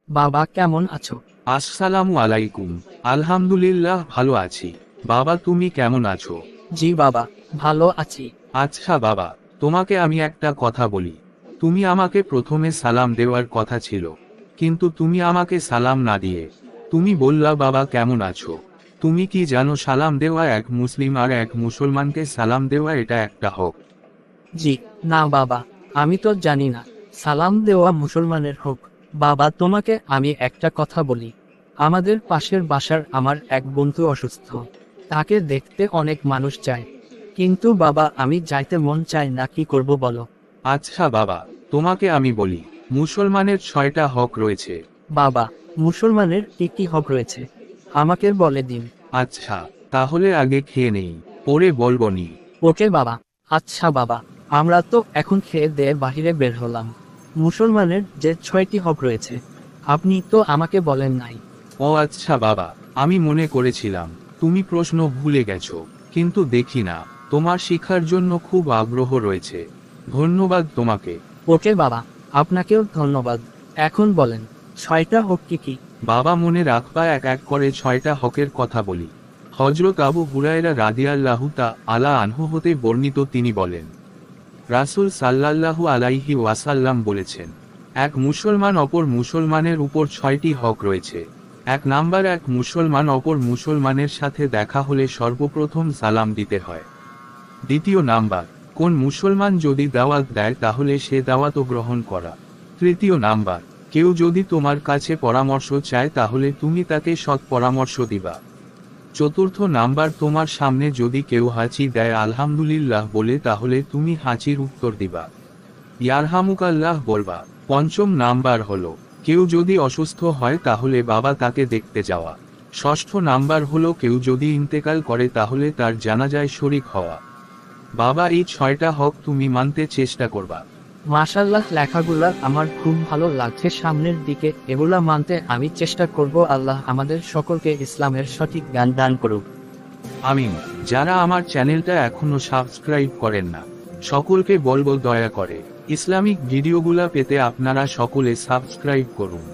বাবা কেমন আছো? আসসালামু আলাইকুম। আলহামদুলিল্লাহ ভালো আছি। বাবা তুমি কেমন আছো? জি বাবা, ভালো আছি। আচ্ছা বাবা, তোমাকে আমি একটা কথা বলি। তুমি আমাকে প্রথমে সালাম দেওয়ার কথা ছিল, কিন্তু তুমি আমাকে সালাম না দিয়ে তুমি বললা বাবা কেমন আছো। তুমি কি জানো সালাম দেওয়া এক মুসলিম আর এক মুসলমানকে সালাম দেওয়া এটা একটা হক? জি না বাবা, আমি তো জানি না সালাম দেওয়া মুসলমানের হোক। বাবা তোমাকে আমি একটা কথা বলি, আমাদের পাশের বাসার আমার এক বন্ধু অসুস্থ, তাকে দেখতে অনেক মানুষ চায়, কিন্তু বাবা আমি যাইতে মন চায় না, কি করব বলো? আচ্ছা বাবা, তোমাকে আমি বলি, মুসলমানের 6টা হক রয়েছে। বাবা, মুসলমানের কি কি হক রয়েছে আমাকে বলে দিন। আচ্ছা, তাহলে আগে খেয়ে নেই, পরে বলবনি। ওকে বাবা। আচ্ছা বাবা, আমরা তো এখন খেয়ে দিয়ে বাহিরে বের হলাম। মুসলমানের যে 6টি হক রয়েছে আপনি তো আমাকে বলেন নাই। ও আচ্ছা বাবা, আমি মনে করেছিলাম তুমি প্রশ্ন ভুলে গেছো, কিন্তু দেখি না তোমার শিক্ষার জন্য খুব আগ্রহ রয়েছে। ধন্যবাদ তোমাকে। ওকে বাবা, আপনাকেও ধন্যবাদ। এখন বলেন 6টা হক কি কি? বাবা মনে রাখবা, এক এক করে 6টা হকের কথা বলি। হযরত আবু হুরায়রা রাদিয়াল্লাহু তাআলা আনহু হতে বর্ণিত, তিনি বলেন, রাসূল সাল্লাল্লাহু আলাইহি ওয়াসাল্লাম বলেছেন, এক মুসলমান অপর মুসলমানের উপর 6টি হক রয়েছে। এক নাম্বার, এক মুসলমান অপর মুসলমানের সাথে দেখা হলে সর্বপ্রথম সালাম দিতে হয়। দ্বিতীয় নাম্বার, কোন মুসলমান যদি দাওয়াত দেয় তাহলে সে দাওয়াতও গ্রহণ করা। তৃতীয় নাম্বার, কেউ যদি তোমার কাছে পরামর্শ চায় তাহলে তুমি তাকে সৎ পরামর্শ দিবা। চতুর্থ নাম্বার, তোমার সামনে যদি কেউ হাঁচি দেয় আলহামদুলিল্লাহ বলে তাহলে তুমি হাঁচির উত্তর দিবা, ইয়ারহামুকাল্লাহ বলবা। পঞ্চম নাম্বার হলো, কেউ যদি অসুস্থ হয় তাহলে বাবা তাকে দেখতে যাওয়া। ষষ্ঠ নাম্বার হলো, কেউ যদি ইন্তেকাল করে তাহলে তার জানাজায় শরীক হওয়া। বাবা এই 6টা হক তুমি মানতে চেষ্টা করবা। মাশাআল্লাহ, লেখাগুলা আমার খুব ভালো লাগছে। সামনের দিকে এগুলা মানতে আমি চেষ্টা করব। আল্লাহ আমাদের সকলকে ইসলামের সঠিক জ্ঞান দান করুক। আমিন। যারা আমার চ্যানেলটা এখনো সাবস্ক্রাইব করেন না, সকলকে বলবো দয়া করে ইসলামিক ভিডিওগুলা পেতে আপনারা সকলে সাবস্ক্রাইব করুন।